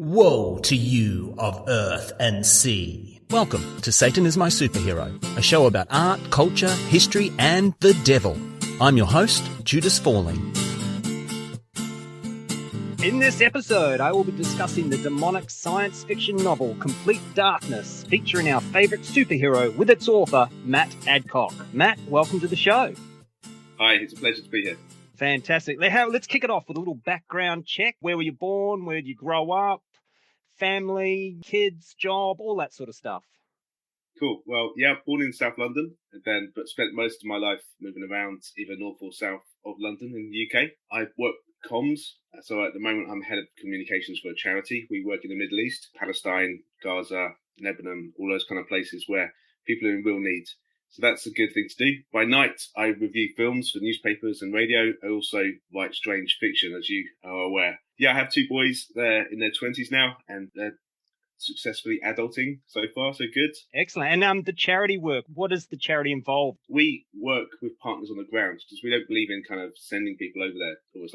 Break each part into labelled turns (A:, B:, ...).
A: Woe to you of earth and sea. Welcome to Satan is My Superhero, a show about art, culture, history, and the devil. I'm your host, Judas Falling.
B: In this episode, I will be discussing the demonic science fiction novel Complete Darkness, featuring our favourite superhero with its author, Matt Adcock. Matt, welcome to the show.
C: Hi, it's a pleasure to be here.
B: Fantastic. Let's kick it off with a little background check. Where were you born? Where did you grow up? Family, kids, job, all that sort of stuff.
C: Cool. Well, yeah, born in South London, but spent most of my life moving around either north or south of London in the UK. I work comms, so at the moment I'm head of communications for a charity. We work in the Middle East, Palestine, Gaza, Lebanon, all those kind of places where people are in real need. So that's a good thing to do. By night, I review films for newspapers and radio. I also write strange fiction, as you are aware. Yeah, I have two boys. They're in their 20s now, and they're successfully adulting so far, so good.
B: Excellent. And the charity work, what does the charity involve?
C: We work with partners on the ground because we don't believe in kind of sending people over there towards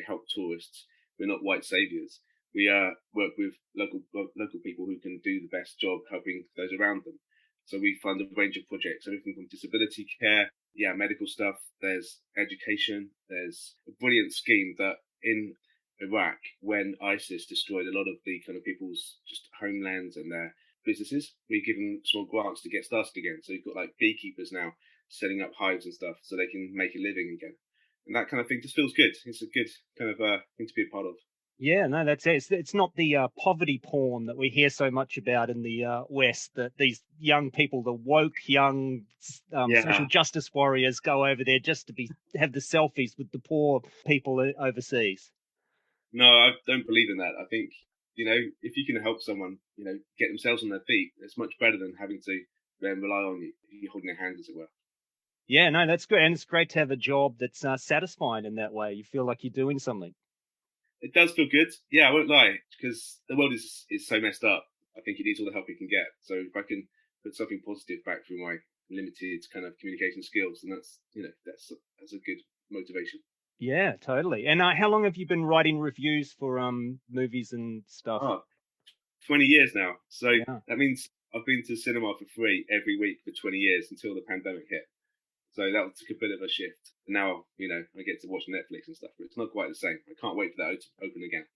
C: help tourists. We're not white saviors. We work with local people who can do the best job helping those around them. So we fund a range of projects, everything from disability care, medical stuff. There's education. There's a brilliant scheme that in Iraq, when ISIS destroyed a lot of the kind of people's just homelands and their businesses, we give them small grants to get started again. So you've got like beekeepers now setting up hives and stuff so they can make a living again. And that kind of thing just feels good. It's a good kind of thing to be a part of.
B: Yeah, no, that's it. It's not the poverty porn that we hear so much about in the West, that these young people, the woke young social justice warriors go over there just to have the selfies with the poor people overseas.
C: No, I don't believe in that. I think, if you can help someone, get themselves on their feet, it's much better than having to then rely on you holding their hand, as it were.
B: Yeah, no, that's good. And it's great to have a job that's satisfying in that way. You feel like you're doing something.
C: It does feel good. Yeah, I won't lie, because the world is so messed up. I think it needs all the help it can get. So if I can put something positive back through my limited kind of communication skills, then that's a good motivation.
B: Yeah, totally. And how long have you been writing reviews for movies and stuff?
C: 20 years now. So That means I've been to cinema for free every week for 20 years until the pandemic hit. So that took a bit of a shift. Now, I get to watch Netflix and stuff, but it's not quite the same. I can't wait for that to open again.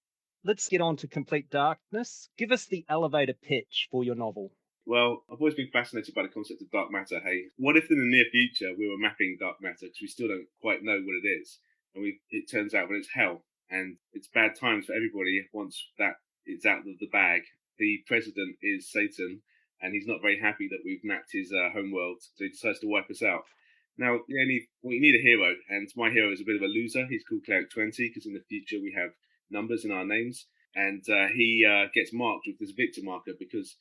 B: Let's get on to Complete Darkness. Give us the elevator pitch for your novel.
C: Well, I've always been fascinated by the concept of dark matter. Hey, what if in the near future we were mapping dark matter because we still don't quite know what it is? And it turns out when it's hell and it's bad times for everybody once that it's out of the bag. The president is Satan and he's not very happy that we've mapped his homeworld, so he decides to wipe us out. Now, you need a hero, and my hero is a bit of a loser. He's called Cleric 20 because in the future we have numbers in our names, and he gets marked with this victor marker because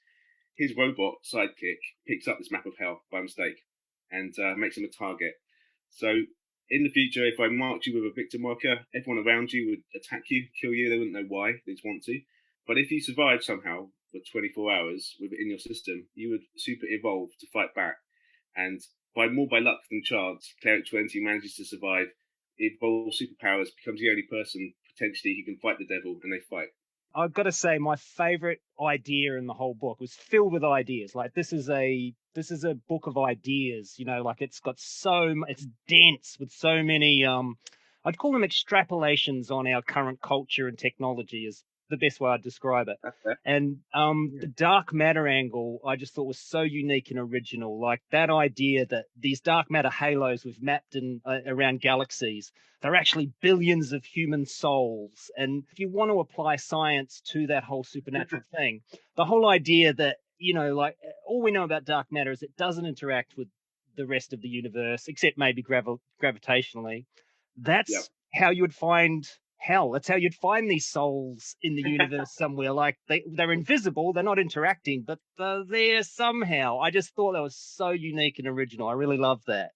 C: his robot sidekick picks up this map of hell by mistake and makes him a target. So in the future, if I marked you with a victor marker, everyone around you would attack you, kill you. They wouldn't know why, they just want to. But if you survive somehow for 24 hours within your system, you would super evolve to fight back. And by luck than chance, Cleric 20 manages to survive, evolves superpowers, becomes the only person potentially who can fight the devil, and they fight.
B: I've got to say, my favorite idea in the whole book was filled with ideas. Like this is a book of ideas. It's dense with so many. I'd call them extrapolations on our current culture and technology is the best way I'd describe it. And the dark matter angle I just thought was so unique and original. Like that idea that these dark matter halos we've mapped in around galaxies, they're actually billions of human souls. And if you want to apply science to that whole supernatural thing, the whole idea that, all we know about dark matter is it doesn't interact with the rest of the universe, except maybe gravitationally. That's how you would find hell. That's how you'd find these souls in the universe somewhere. Like they're invisible, they're not interacting, but they're there somehow. I just thought that was so unique and original. I really loved that.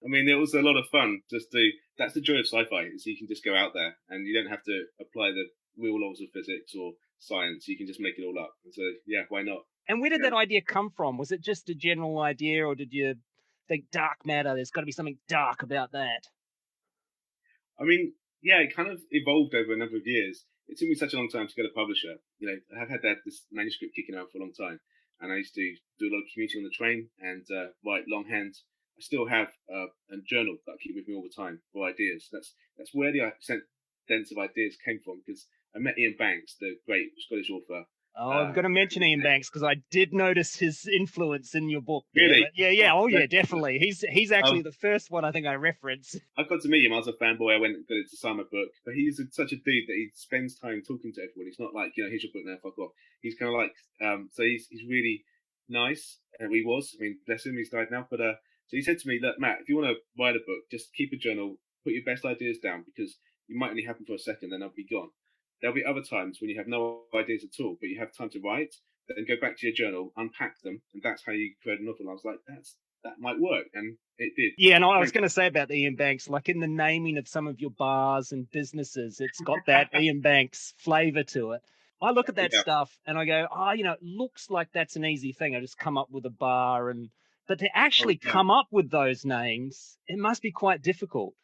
C: I mean, it was a lot of fun. That's the joy of sci-fi, is you can just go out there and you don't have to apply the real laws of physics or science. You can just make it all up. And so, why not?
B: And where did that idea come from? Was it just a general idea, or did you think dark matter, there's got to be something dark about that?
C: I mean, it kind of evolved over a number of years. it took me such a long time to get a publisher. You know, I've had this manuscript kicking around for a long time, and I used to do a lot of commuting on the train and write longhand. I still have a journal that I keep with me all the time for ideas. That's where the sense of ideas came from, because I met Ian Banks, the great Scottish author.
B: Oh, I'm going to mention Ian Banks because I did notice his influence in your book.
C: Really?
B: Yeah. Oh, yeah, definitely. He's actually the first one I think I reference.
C: I got to meet him. I was a fanboy. I went and got it to sign my book. But he's such a dude that he spends time talking to everyone. He's not like, here's your book now, fuck off. He's kind of like, so he's really nice. He was. I mean, bless him, he's died now. But so he said to me, look, Matt, if you want to write a book, just keep a journal, put your best ideas down, because you might only have them for a second, then they'll be gone. There'll be other times when you have no ideas at all, but you have time to write, then go back to your journal, unpack them, and that's how you create a novel. I was like, that might work, and it did.
B: Yeah, and I was going to say about the Ian Banks, like in the naming of some of your bars and businesses, it's got that Ian Banks flavour to it. I look at that stuff and I go, it looks like that's an easy thing. I just come up with a bar, but to actually come up with those names, it must be quite difficult.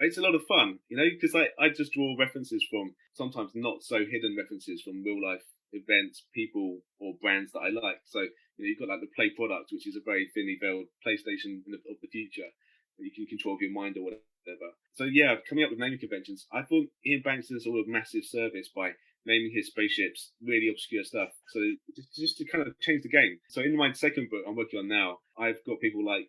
C: It's a lot of fun, because I just draw references from sometimes not so hidden references from real life events, people, or brands that I like. So, you've got like the Play product, which is a very thinly veiled PlayStation of the future that you can control with your mind or whatever. So, yeah, coming up with naming conventions, I thought Ian Banks did a sort of massive service by naming his spaceships really obscure stuff. So just to kind of change the game. So in my second book I'm working on now, I've got people like,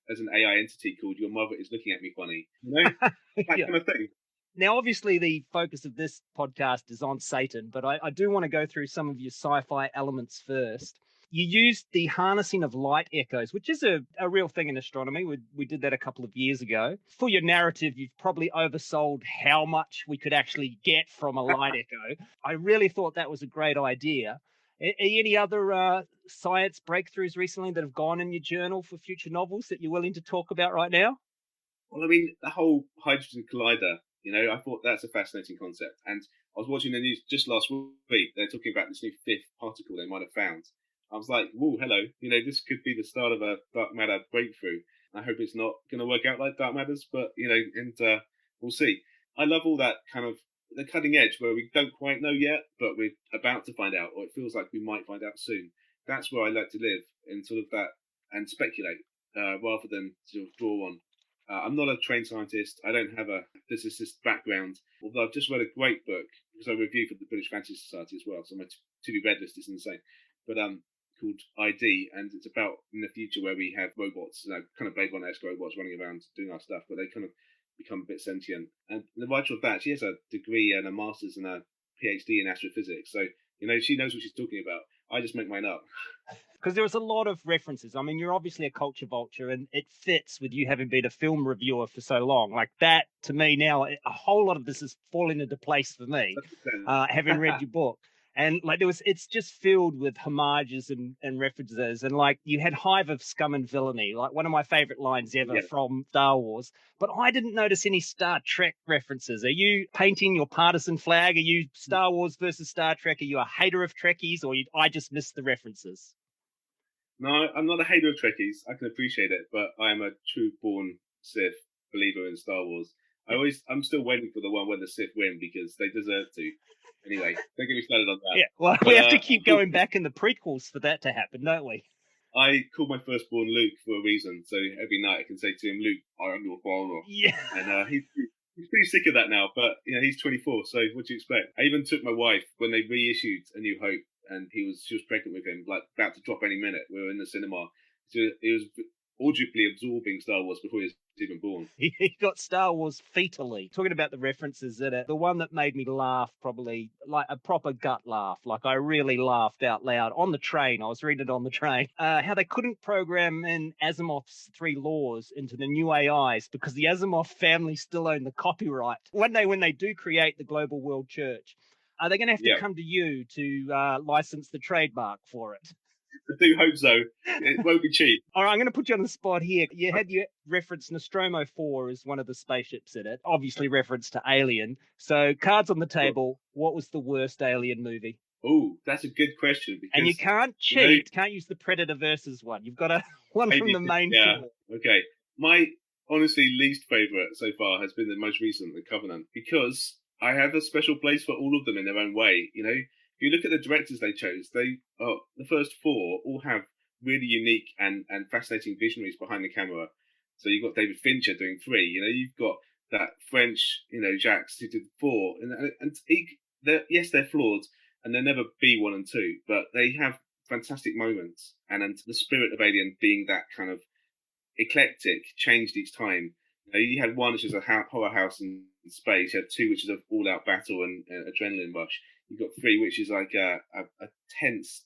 C: as an AI entity called Your Mother Is Looking at Me Funny. That kind of thing.
B: Now, obviously, the focus of this podcast is on Satan, but I do want to go through some of your sci-fi elements first. You used the harnessing of light echoes, which is a real thing in astronomy. We did that a couple of years ago. For your narrative, you've probably oversold how much we could actually get from a light echo. I really thought that was a great idea. Any other science breakthroughs recently that have gone in your journal for future novels that you're willing to talk about right now?
C: Well, I mean, the whole hydrogen collider, I thought that's a fascinating concept. And I was watching the news just last week. They're talking about this new fifth particle they might have found. I was like, whoa, hello. This could be the start of a dark matter breakthrough. I hope it's not going to work out like dark matters, but, we'll see. I love all that kind of the cutting edge where we don't quite know yet, but we're about to find out, or it feels like we might find out soon. That's where I like to live, in sort of that, and speculate, rather than sort of draw on. I'm not a trained scientist. I don't have a physicist background, although I've just read a great book, because I reviewed for the British Fantasy Society as well, so my to-be-read list is insane. But called ID, and it's about in the future where we have robots, kind of Blade Runner-esque robots running around doing our stuff, but they kind of become a bit sentient. And the writer of that, she has a degree and a master's and a PhD in astrophysics, so she knows what she's talking about. I just make mine up.
B: Because there was a lot of references. I mean, you're obviously a culture vulture, and it fits with you having been a film reviewer for so long. Like that, to me now, a whole lot of this is falling into place for me, having read your book. And like it's just filled with homages and references. And like you had Hive of Scum and Villainy, like one of my favorite lines ever from Star Wars. But I didn't notice any Star Trek references. Are you painting your partisan flag? Are you Star Wars versus Star Trek? Are you a hater of Trekkies, or I just missed the references?
C: No, I'm not a hater of Trekkies. I can appreciate it, but I am a true born Sith believer in Star Wars. I'm still waiting for the one where the Sith win, because they deserve to. Anyway, don't get me started on that.
B: Yeah, well, we have to keep going back in the prequels for that to happen, don't we?
C: I call my firstborn Luke for a reason, so every night I can say to him, Luke, I am your father.
B: Yeah.
C: And he's pretty sick of that now, but he's 24, so what do you expect? I even took my wife when they reissued A New Hope, and she was pregnant with him, like about to drop any minute. We were in the cinema. So he was audibly absorbing Star Wars before he was even born.
B: He got Star Wars fetally. Talking about the references in it, the one that made me laugh, probably like a proper gut laugh, like I really laughed out loud on the train. I was reading it on the train. How they couldn't program in Asimov's 3 laws into the new AIs because the Asimov family still own the copyright. One day when they do create the Global World Church, are they going to have to come to you to license the trademark for it?
C: I do hope so. It won't be cheap.
B: All right, I'm going to put you on the spot here. You had your reference Nostromo 4 as one of the spaceships in it, obviously reference to Alien. So cards on the table, what was the worst Alien movie?
C: Oh, that's a good question. Because,
B: and you can't cheat, can't use the Predator versus one. You've got one from the main four.
C: Okay. My honestly least favourite so far has been the most recent, The Covenant, because I have a special place for all of them in their own way. You know, if you look at the directors they chose, the first four all have really unique and fascinating visionaries behind the camera. So you've got David Fincher doing three. You know, you've got that French, Jacques who did four, yes, they're flawed and they'll never be one and two, but they have fantastic moments. And the spirit of Alien being that kind of eclectic, changed each time. You had one which is a horror house in space. You had two which is an all-out battle and adrenaline rush. You've got three which is like a tense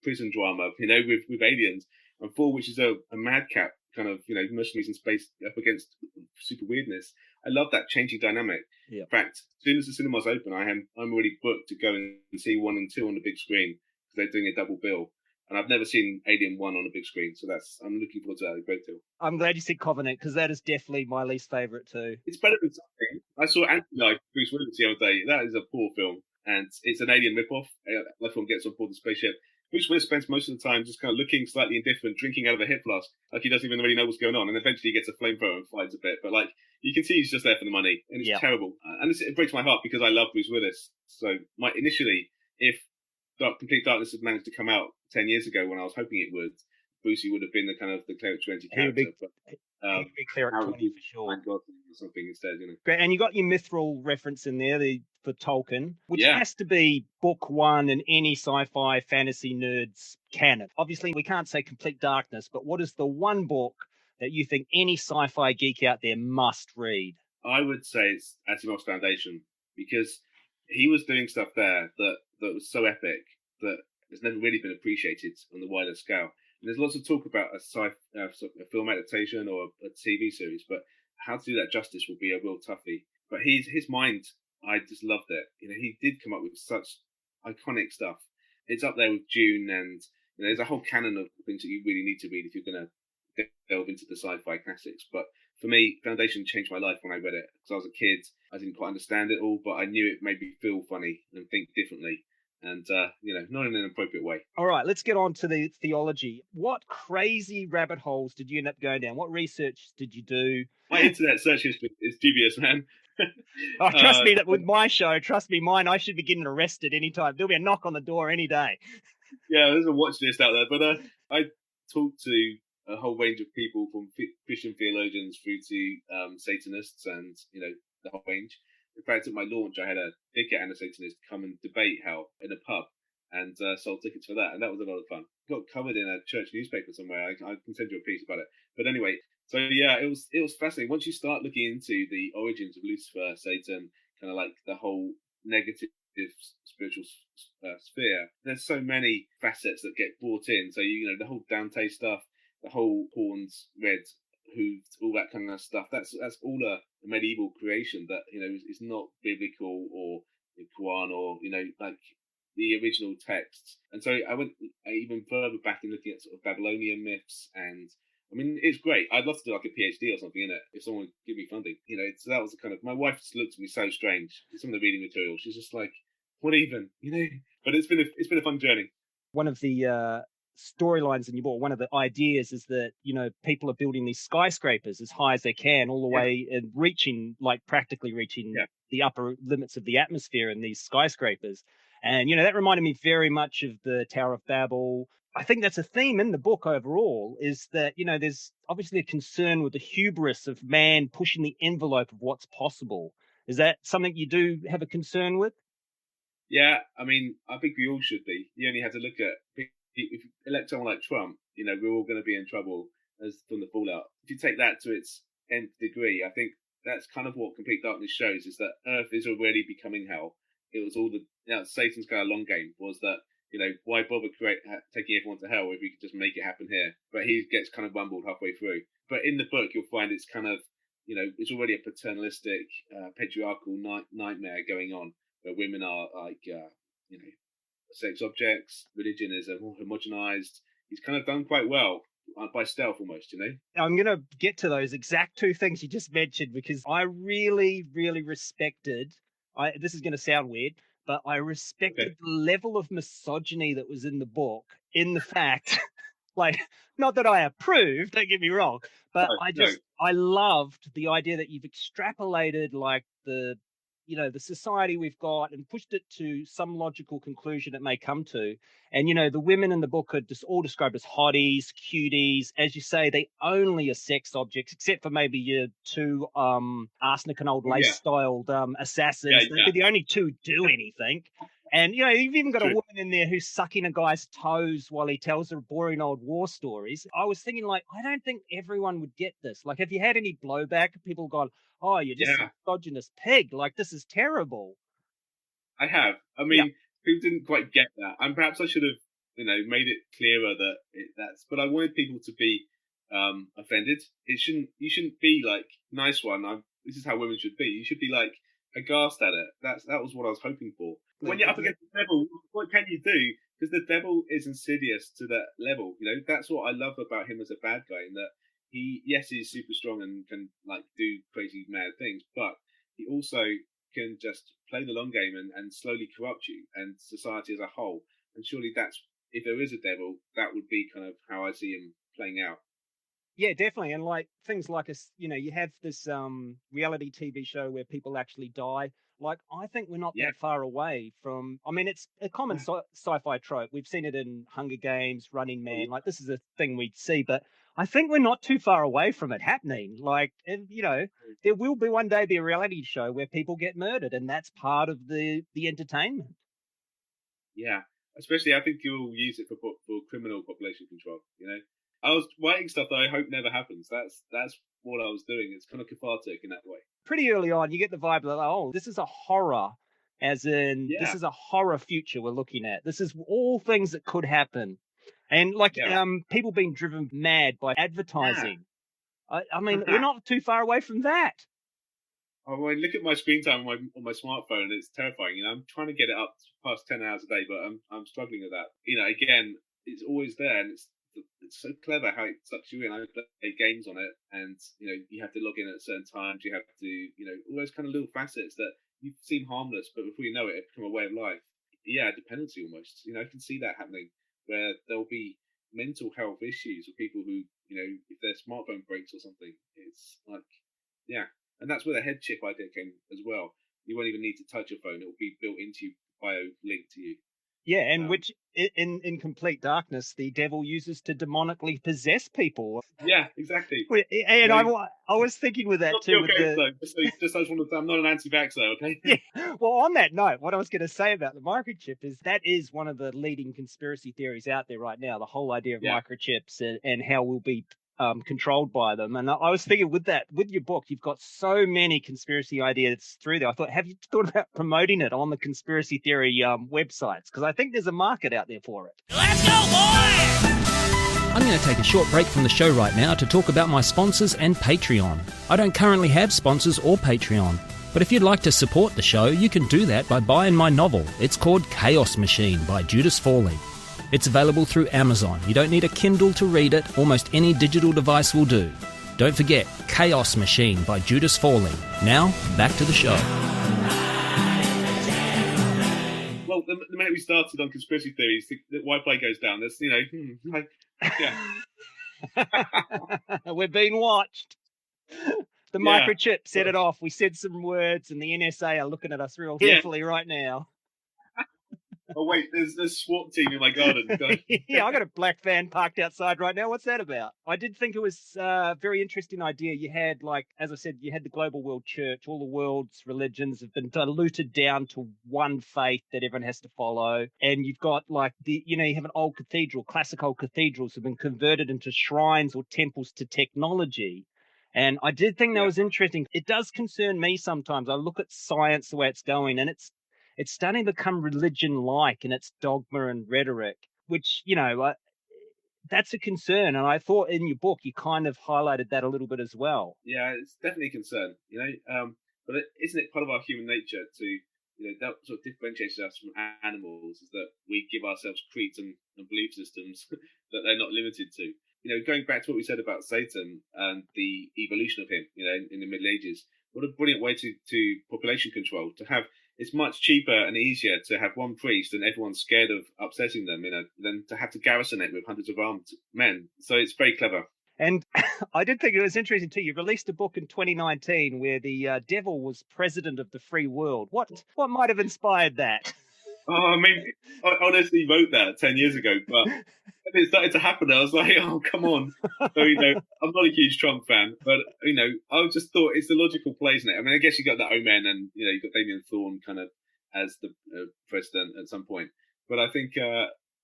C: prison drama, with aliens, and four which is a madcap kind of mercenaries in space up against super weirdness. I love that changing dynamic.
B: Yeah.
C: In fact, as soon as the cinemas open, I'm already booked to go and see 1 and 2 on the big screen because they're doing a double bill. And I've never seen Alien 1 on a big screen, so I'm looking forward to that a great deal.
B: I'm glad you said Covenant, because that is definitely my least favourite too.
C: It's better than something. I saw Anti-Life, Bruce Willis, the other day. That is a poor film, and it's an alien ripoff. Everyone gets on board the spaceship. Bruce Willis spends most of the time just kind of looking slightly indifferent, drinking out of a hip flask, like he doesn't even really know what's going on, and eventually he gets a flamethrower and fights a bit. But you can see he's just there for the money, and it's terrible. And it breaks my heart because I love Bruce Willis. So initially, if Complete Darkness had managed to come out 10 years ago when I was hoping it would, Brucey would have been the kind of the Cleric 20 character.
B: He would be Cleric 20 for sure.
C: Or something instead,
B: Great, and you got your Mithril reference in there for Tolkien, which has to be book one in any sci-fi fantasy nerd's canon. Obviously, we can't say Complete Darkness, but what is the one book that you think any sci-fi geek out there must read?
C: I would say it's Asimov's Foundation, because he was doing stuff there that was so epic that has never really been appreciated on the wider scale. And there's lots of talk about a film adaptation or a TV series, but how to do that justice will be a real toughie. But his mind, I just loved it. He did come up with such iconic stuff. It's up there with Dune, and there's a whole canon of things that you really need to read if you're going to delve into the sci-fi classics. But for me, Foundation changed my life when I read it, because I was a kid. I didn't quite understand it all, but I knew it made me feel funny and think differently. And, not in an appropriate way. All
B: right, let's get on to the theology. What crazy rabbit holes did you end up going down? What research did you do?
C: My internet search history is dubious, man.
B: Trust me, that with my show, mine, I should be getting arrested anytime. There'll be a knock on the door any day.
C: Yeah, there's a watch list out there. But I talked to a whole range of people, from Christian theologians through to Satanists and, the whole range. In fact, at my launch, I had a ticket and a Satanist come and debate hell in a pub, and sold tickets for that, and that was a lot of fun. Got covered in a church newspaper somewhere. I can send you a piece about it. But anyway, so yeah, it was fascinating. Once you start looking into the origins of Lucifer, Satan, kind of like the whole negative spiritual sphere, there's so many facets that get brought in. So the whole Dante stuff, the whole horns, red, hooves, all that kind of stuff. That's all a medieval creation that is not biblical or Quran or like the original texts. And so I went even further back in looking at sort of Babylonian myths, and I mean it's great. I'd love to do like a PhD or something in it if someone would give me funding. So that was the kind of, my wife just looked at me so strange with some of the reading material. She's just like, what even, But it's been a fun journey.
B: One of the storylines in your book, one of the ideas is that people are building these skyscrapers as high as they can, all the way and practically reaching the upper limits of the atmosphere in these skyscrapers. And that reminded me very much of the Tower of Babel. I think that's a theme in the book overall, is that there's obviously a concern with the hubris of man pushing the envelope of what's possible. Is that something you do have a concern with?
C: Yeah, I mean, I think we all should be. You only have to look at, if you elect someone like Trump, we're all going to be in trouble from the fallout. If you take that to its nth degree, I think that's kind of what Complete Darkness shows, is that Earth is already becoming hell. It was all Satan's kind of long game was that, why bother taking everyone to hell if we could just make it happen here? But he gets kind of rumbled halfway through. But in the book, you'll find it's kind of, it's already a paternalistic, patriarchal nightmare going on, where women are like, sex objects, religion is more homogenized. He's kind of done quite well by stealth almost,
B: I'm going to get to those exact two things you just mentioned, because I really, really respected, this is going to sound weird, but I respected the level of misogyny that was in the book, in the fact, not that I approved, don't get me wrong, but I loved the idea that you've extrapolated the you know, the society we've got and pushed it to some logical conclusion it may come to. And, you know, the women in the book are just all described as hotties, cuties. As you say, they only are sex objects, except for maybe your two arsenic and old lace styled assassins.
C: Yeah.
B: They're the only two do anything. And, you know, you've even got a woman in there who's sucking a guy's toes while he tells her boring old war stories. I was thinking, like, I don't think everyone would get this. Like, have you had any blowback? People gone, oh, you're just a misogynist pig. Like, this is terrible.
C: I have. I mean, people didn't quite get that. And perhaps I should have, you know, made it clearer that that's, but I wanted people to be offended. You shouldn't be like, nice one. This is how women should be. You should be like, aghast at it. That was what I was hoping for. When you're up against the devil, what can you do? Because the devil is insidious to that level. You know, that's what I love about him as a bad guy, in that he's super strong and can like do crazy mad things, but he also can just play the long game and slowly corrupt you and society as a whole. And surely that's, if there is a devil, that would be kind of how I see him playing out.
B: Yeah, definitely. And like things like, you know, you have this reality TV show where people actually die. Like, I think we're not that far away from, I mean, it's a common sci-fi trope. We've seen it in Hunger Games, Running Man. Like, this is a thing we'd see, but I think we're not too far away from it happening. Like, and, you know, there will be one day be a reality show where people get murdered, and that's part of the entertainment.
C: Yeah, especially I think you'll use it for criminal population control, you know? I was writing stuff that I hope never happens. That's what I was doing. It's kind of cathartic in that way.
B: Pretty early on, you get the vibe that, oh, this is a horror, as in this is a horror future we're looking at. This is all things that could happen. And like people being driven mad by advertising. I mean, we're not too far away from that.
C: I mean, look at my screen time on my smartphone. It's terrifying. You know, I'm trying to get it up past 10 hours a day, but I'm struggling with that. You know, again, it's always there, and it's so clever how it sucks you in. I play games on it, and you know, you have to log in at certain times. You have to, you know, all those kind of little facets that you seem harmless, but before you know it, it become a way of life. Yeah, dependency almost. You know, I can see that happening where there'll be mental health issues with people who, you know, if their smartphone breaks or something, it's like, yeah. And that's where the head chip idea came as well. You won't even need to touch your phone; it will be built into you, bio linked to you.
B: Yeah, and which in complete darkness, the devil uses to demonically possess people.
C: Yeah, exactly.
B: And I was thinking with that too.
C: Just I just want to. I'm not an anti-vaxxer, okay?
B: Yeah. Well, on that note, what I was going to say about the microchip is that is one of the leading conspiracy theories out there right now. The whole idea of microchips and how we'll be controlled by them. And I was thinking with your book, you've got so many conspiracy ideas through there. I thought, have you thought about promoting it on the conspiracy theory websites? Because I think there's a market out there for it.
A: Let's go, boy! I'm going to take a short break from the show right now to talk about my sponsors and Patreon. I don't currently have sponsors or Patreon, but if you'd like to support the show, you can do that by buying my novel. It's called Chaos Machine by Judas Fawley. It's available through Amazon. You don't need a Kindle to read it. Almost any digital device will do. Don't forget, Chaos Machine by Judas Fawley. Now, back to the show.
C: Well, the minute we started on conspiracy theories, the Wi-Fi goes down. There's, you know,
B: We're being watched. The microchip set it off. We said some words, and the NSA are looking at us real carefully right now.
C: Oh wait, there's a SWAT team in my garden.
B: Yeah, I got a black van parked outside right now. What's that about? I did think it was a very interesting idea. You had, like, as I said, you had the global world church. All the world's religions have been diluted down to one faith that everyone has to follow. And you've got, like, you have an old cathedral, classic old cathedrals have been converted into shrines or temples to technology. And I did think that was interesting. It does concern me sometimes. I look at science the way it's going, and it's starting to become religion-like in its dogma and rhetoric, which, that's a concern. And I thought in your book, you kind of highlighted that a little bit as well.
C: Yeah, it's definitely a concern, but isn't it part of our human nature to, that sort of differentiates us from animals, is that we give ourselves creeds and belief systems that they're not limited to. Going back to what we said about Satan and the evolution of him, in the Middle Ages, what a brilliant way to population control, to have. It's much cheaper and easier to have one priest and everyone's scared of upsetting them, than to have to garrison it with hundreds of armed men. So it's very clever.
B: And I did think it was interesting too. You released a book in 2019 where the devil was president of the free world. What might have inspired that?
C: Oh, I mean, I honestly wrote that 10 years ago, but when it started to happen, I was like, oh, come on. So, I'm not a huge Trump fan, but, I just thought it's the logical place in it. I mean, I guess you got the Omen and, you got Damien Thorne kind of as the president at some point. But I think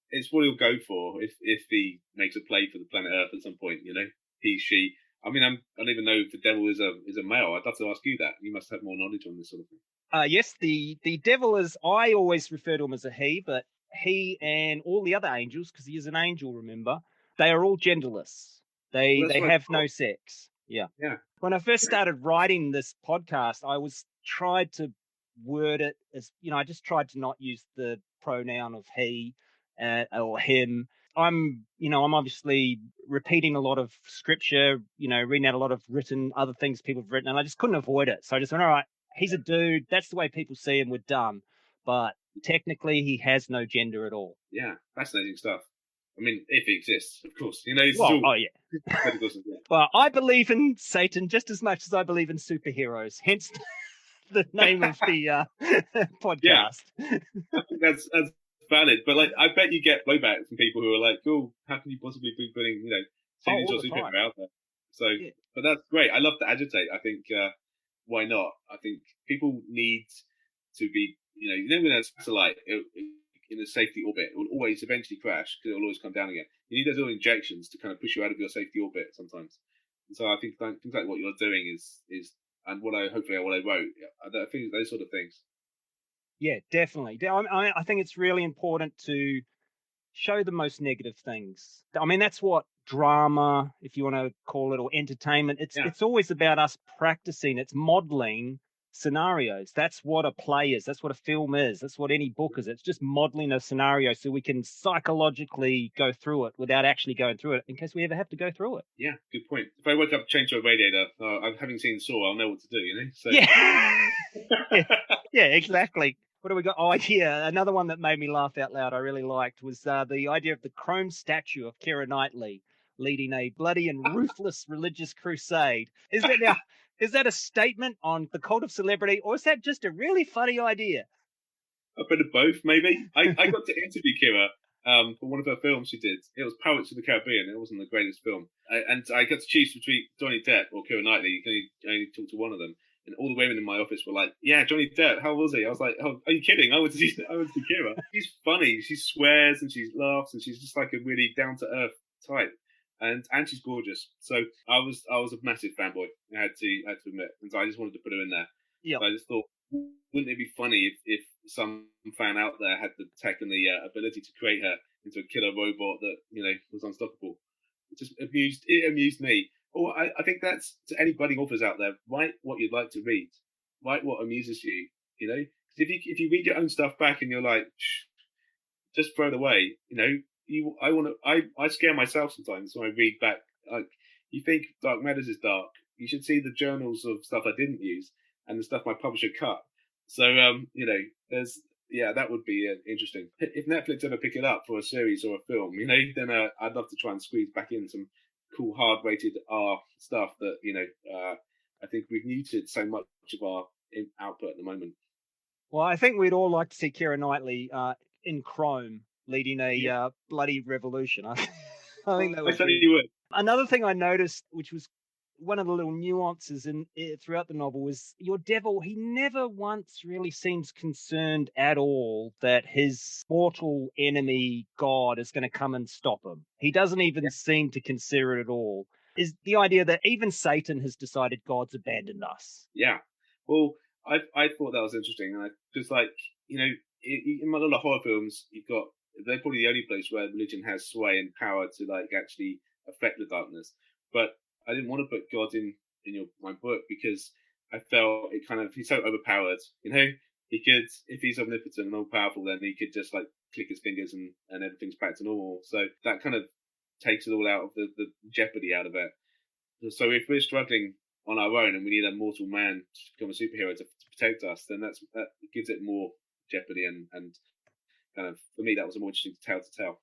C: it's what he'll go for if he makes a play for the planet Earth at some point, he, she. I mean, I don't even know if the devil is a male. I'd have to ask you that. You must have more knowledge on this sort of thing.
B: Yes, the devil is, I always refer to him as a he, but he and all the other angels, because he is an angel, remember, they are all genderless. They have no sex. Yeah.
C: Yeah.
B: When I first started writing this podcast, I tried to word it as, I just tried to not use the pronoun of he or him. I'm obviously repeating a lot of scripture, reading out a lot of other things people have written, and I just couldn't avoid it. So I just went, all right, he's a dude. That's the way people see him. We're done. But technically, he has no gender at all.
C: Yeah, fascinating stuff. I mean, if he exists, of course.
B: Oh, yeah. Well, I believe in Satan just as much as I believe in superheroes. Hence the name of the podcast.
C: Yeah. I think that's valid. But, I bet you get blowback from people who are like, oh, how can you possibly be putting, Satan's your superhero out there? So, yeah. But that's great. I love to agitate. I think... why not? I think people need to be, when a satellite in a safety orbit, it will always eventually crash because it will always come down again. You need those little injections to kind of push you out of your safety orbit sometimes. And so I think things like what you're doing is, and what I wrote, I think those sort of things.
B: Yeah, definitely. I think it's really important to show the most negative things. I mean, that's what drama, if you want to call it, or entertainment, it's always about us practicing. It's modeling scenarios. That's what a play is. That's what a film is. That's what any book is. It's just modeling a scenario so we can psychologically go through it without actually going through it in case we ever have to go through it.
C: Yeah, good point. If I wake up to change a radiator, having seen Saw, I'll know what to do, So.
B: Yeah. Yeah, exactly. What do we got? Oh, yeah. Another one that made me laugh out loud I really liked was the idea of the chrome statue of Keira Knightley leading a bloody and ruthless religious crusade. Is that a statement on the cult of celebrity, or is that just a really funny idea?
C: A bit of both, maybe. I got to interview Keira for one of her films she did. It was Pirates of the Caribbean. It wasn't the greatest film. And I got to choose between Johnny Depp or Keira Knightley. You can only talk to one of them. And all the women in my office were like, yeah, Johnny Depp, how was he? I was like, oh, are you kidding? I went to see Keira. She's funny. She swears and she laughs and she's just like a really down-to-earth type. And she's gorgeous. So I was a massive fanboy. I had to admit. And so I just wanted to put her in there. Yeah. So I just thought, wouldn't it be funny if some fan out there had the tech and the ability to create her into a killer robot that, was unstoppable? It amused me. Or I think that's to any budding authors out there. Write what you'd like to read. Write what amuses you. Because if you read your own stuff back and you're like, just throw it away. I scare myself sometimes when I read back. Like, you think Dark Matters is dark. You should see the journals of stuff I didn't use and the stuff my publisher cut. So that would be interesting. If Netflix ever pick it up for a series or a film, then I'd love to try and squeeze back in some cool hard-rated R stuff that I think we've muted so much of our output at the moment.
B: Well, I think we'd all like to see Keira Knightley in Chrome leading a bloody revolution. I think that would.
C: You would.
B: Another thing I noticed, which was one of the little nuances throughout the novel, was your devil. He never once really seems concerned at all that his mortal enemy God is going to come and stop him. He doesn't even seem to consider it at all. Is the idea that even Satan has decided God's abandoned us?
C: Yeah. Well, I thought that was interesting, and because in a lot of horror films, they're probably the only place where religion has sway and power to actually affect the darkness, but I didn't want to put God in my book because I felt he's so overpowered. He could, if he's omnipotent and all powerful, then he could just click his fingers and everything's back to normal. So that kind of takes it all out of the jeopardy out of it. So if we're struggling on our own and we need a mortal man to become a superhero to protect us, then that gives it more jeopardy and kind of, for me, that was a more interesting tale to tell.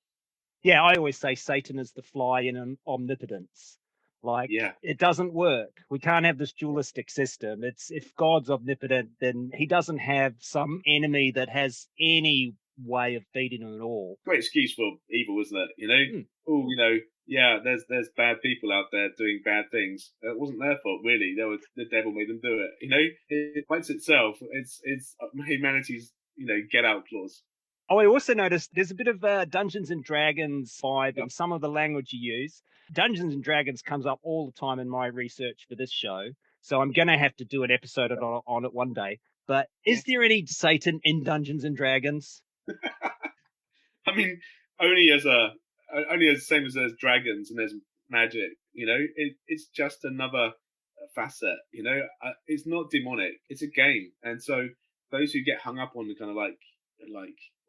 B: Yeah, I always say Satan is the fly in an omnipotence. Like,
C: Yeah.
B: it doesn't work. We can't have this dualistic system. It's if God's omnipotent, then he doesn't have some enemy that has any way of feeding him at all.
C: Great excuse for evil, isn't it? You know, oh, you know, yeah, there's bad people out there doing bad things. It wasn't their fault, really. The devil made them do it. You know, it fights itself. It's humanity's, you know, get out clause.
B: Oh, I also noticed there's a bit of Dungeons and Dragons vibe in some of the language you use. Dungeons and Dragons comes up all the time in my research for this show, so I'm going to have to do an episode on it one day. But is there any Satan in Dungeons and Dragons?
C: I mean, only as the same as there's dragons and there's magic. You know, it's just another facet. You know, it's not demonic. It's a game, and so those who get hung up on the kind of like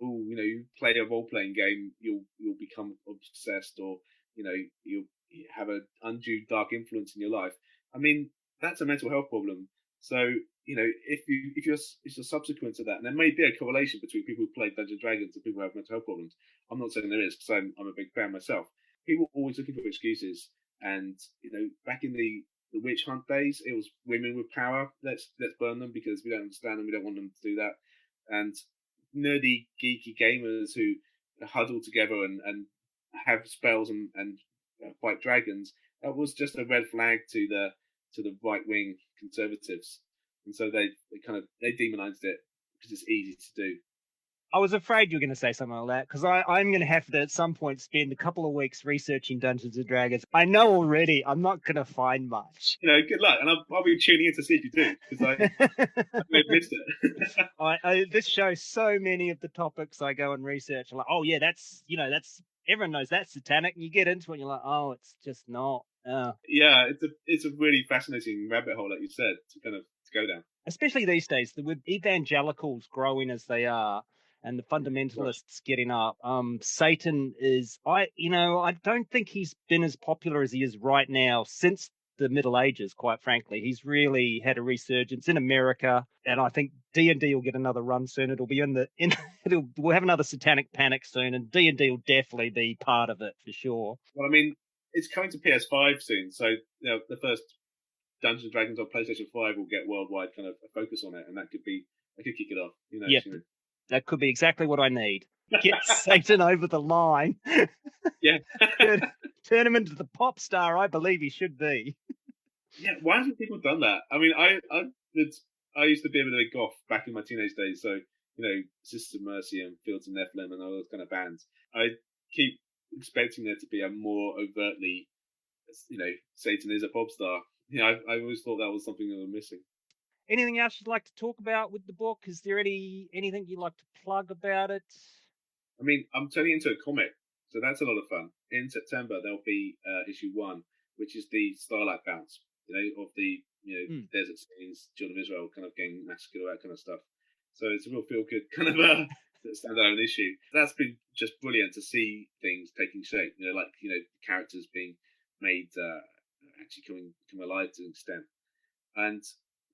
C: oh, you know, you play a role playing game, you'll become obsessed, or you know, you have an undue dark influence in your life. I mean, that's a mental health problem. So you know, if it's a subsequent to that, and there may be a correlation between people who play Dungeons and Dragons and people who have mental health problems. I'm not saying there is, because I'm a big fan myself. People are always looking for excuses, and you know, back in the witch hunt days, it was women with power. Let's burn them because we don't understand them. We don't want them to do that. And nerdy, geeky gamers who huddle together and have spells and fight dragons. That was just a red flag to the right wing conservatives, and so they demonized it because it's easy to do.
B: I was afraid you were going to say something like that, because I'm going to have to at some point spend a couple of weeks researching Dungeons and Dragons. I know already I'm not going to find much.
C: You know, good luck, and I'll be tuning in to see if you do, because I may have missed it.
B: This shows so many of the topics I go and research. I'm like, oh yeah, that's everyone knows that's satanic, and you get into it, and you're like, oh, it's just not.
C: Yeah, it's a really fascinating rabbit hole, like you said, to go down. Especially
B: these days, with evangelicals growing as they are, and the fundamentalists getting up. Satan is, I don't think he's been as popular as he is right now since the Middle Ages, quite frankly. He's really had a resurgence in America, and I think D&D will get another run soon. It'll be we'll have another satanic panic soon, and D&D will definitely be part of it for sure.
C: Well, I mean, it's coming to PS5 soon, so you know, the first Dungeons and Dragons on PlayStation 5 will get worldwide kind of a focus on it, and that could kick it off. You know,
B: yeah. That could be exactly what I need. Get Satan over the line.
C: Yeah.
B: Turn him into the pop star I believe he should be.
C: Yeah, why haven't people done that? I mean, I used to be a bit of a goth back in my teenage days, so, you know, Sisters of Mercy and Fields of Nephilim and all those kind of bands. I keep expecting there to be a more overtly, you know, Satan is a pop star. You know, I always thought that was something that was missing.
B: Anything else you'd like to talk about with the book? Is there anything you'd like to plug about it?
C: I mean, I'm turning into a comic, so that's a lot of fun. In September, there'll be issue 1, which is the Starlight Bounce, you know, of the desert scenes, children of Israel kind of getting massacred, all that kind of stuff. So it's a real feel-good kind of standalone issue. That's been just brilliant to see things taking shape. You know, like characters being made actually come alive to an extent, and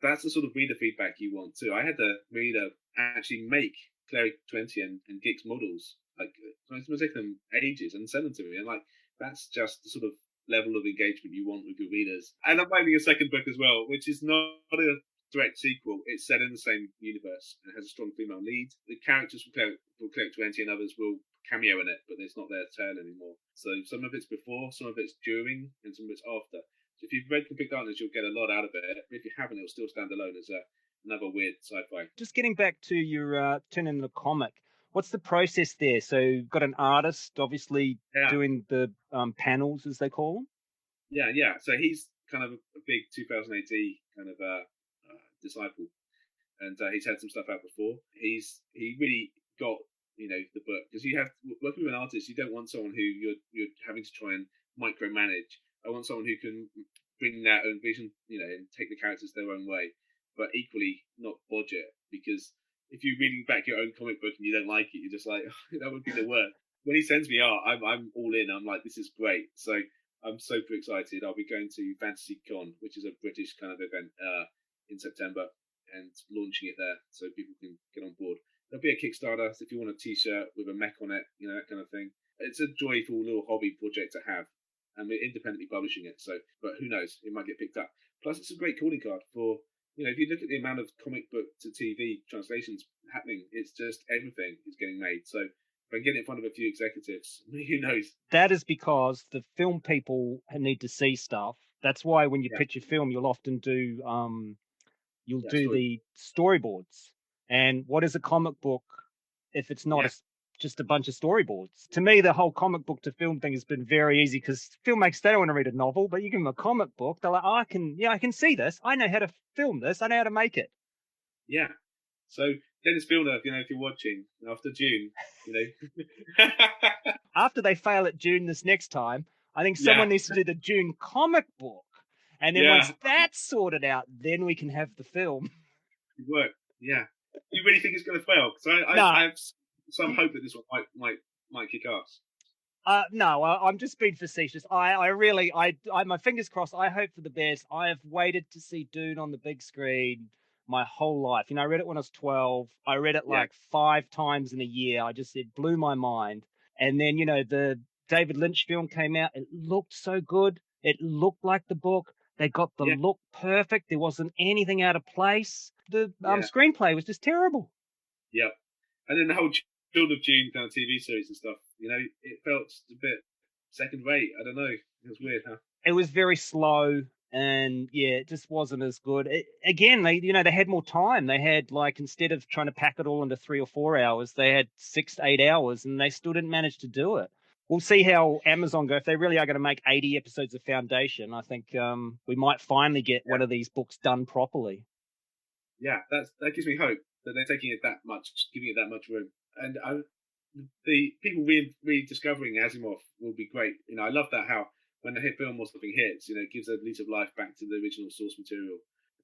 C: that's the sort of reader feedback you want too. I had the reader actually make Cleric 20 and Geeks models. Like, it's taken them ages and send them to me. And like, that's just the sort of level of engagement you want with your readers. And I'm writing a second book as well, which is not a direct sequel. It's set in the same universe and has a strong female lead. The characters from Cleric 20 and others will cameo in it, but it's not their turn anymore. So some of it's before, some of it's during, and some of it's after. So if you've read Complete Darkness, you'll get a lot out of it. If you haven't, it'll still stand alone as another weird sci-fi.
B: Just getting back to your turning the comic, what's the process there? So you've got an artist, obviously, doing the panels, as they call them?
C: Yeah. So he's kind of a big 2000 AD kind of disciple, and he's had some stuff out before. He really got the book, because you have working with an artist. You don't want someone who you're having to try and micromanage. I want someone who can bring their own vision, and take the characters their own way, but equally not bodge it. Because if you're reading back your own comic book and you don't like it, you're just like, oh, that would be the worst. When he sends me art, I'm all in. I'm like, this is great. So I'm super excited. I'll be going to Fantasy Con, which is a British kind of event in September, and launching it there so people can get on board. There'll be a Kickstarter, so if you want a t-shirt with a mech on it, that kind of thing. It's a joyful little hobby project to have. and we're independently publishing it. So, but who knows? It might get picked up. Plus, it's a great calling card for, if you look at the amount of comic book to TV translations happening, it's just everything is getting made. So if I get it in front of a few executives, who knows?
B: That is because the film people need to see stuff. That's why when you pitch your film, you'll often do the storyboards. And what is a comic book if it's not just a bunch of storyboards? To me, the whole comic book to film thing has been very easy because filmmakers, they don't want to read a novel, but you give them a comic book, they're like, I can see this. I know how to film this. I know how to make it.
C: Yeah. So Dennis Villeneuve, if you're watching after June,
B: after they fail at June this next time, I think someone needs to do the June comic book. And then once that's sorted out, then we can have the film.
C: Good work. Yeah. You really think it's going to fail? Because I have some hope that this one might kick ass.
B: No, I'm just being facetious. I really, my fingers crossed. I hope for the best. I have waited to see Dune on the big screen my whole life. I read it when I was 12. I read it like 5 times in a year. It blew my mind. And then, the David Lynch film came out. It looked so good. It looked like the book. They got the look perfect. There wasn't anything out of place. The screenplay was just terrible.
C: Yep. And then the whole Children of June kind of TV series and stuff, it felt just a bit second rate. I don't know. It was weird, huh?
B: It was very slow, and it just wasn't as good. They had more time. They had, instead of trying to pack it all into 3 or 4 hours, they had 6 to 8 hours, and they still didn't manage to do it. We'll see how Amazon go. If they really are going to make 80 episodes of Foundation, I think we might finally get one of these books done properly.
C: Yeah, that gives me hope that they're taking it that much, giving it that much room. And the people rediscovering Asimov will be great. I love that how when a hit film or something hits, it gives a lease of life back to the original source material.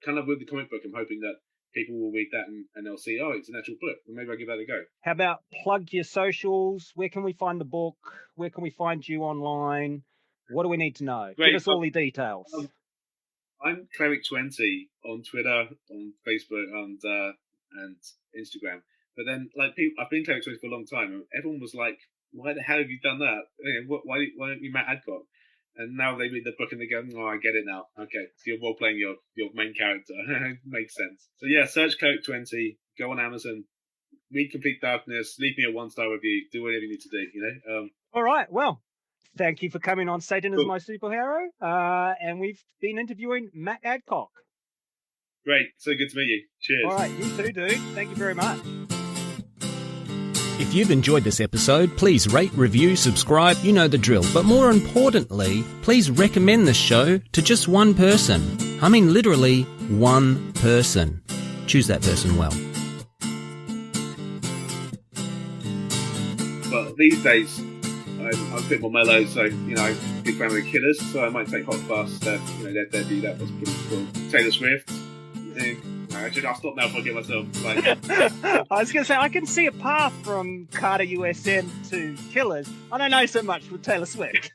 C: Kind of with the comic book, I'm hoping that people will read that and they'll see, it's an actual book. Well, maybe I'll give that a go. How
B: about plug your socials? Where can we find the book? Where can we find you online? What do we need to know? Great. Give us all the details.
C: I'm Cleric20 on Twitter, on Facebook, and Instagram. But then, I've been Cleric20 for a long time, and everyone was like, "Why the hell have you done that? Why aren't you Matt Adcock?" And now they read the book and they go, "Oh, I get it now. Okay, so you're role playing your main character. Makes sense." So search Cleric20, go on Amazon, read Complete Darkness, leave me a 1-star review, do whatever you need to do.
B: All right, well. Thank you for coming on Satan is My Superhero. And we've been interviewing Matt Adcock.
C: Great. So good to meet you. Cheers.
B: All right. You too, dude. Thank you very much.
A: If you've enjoyed this episode, please rate, review, subscribe. You know the drill. But more importantly, please recommend this show to just one person. I mean, literally one person. Choose that person well.
C: Well, these days, I'm a bit more mellow, so, I'm a big fan of the Killers, so I might take Hot Fuss, their debut, that was pretty cool. Taylor Swift, I'll stop now before I get myself,
B: I was going to say, I can see a path from Carter USM to Killers. I don't know so much with Taylor Swift.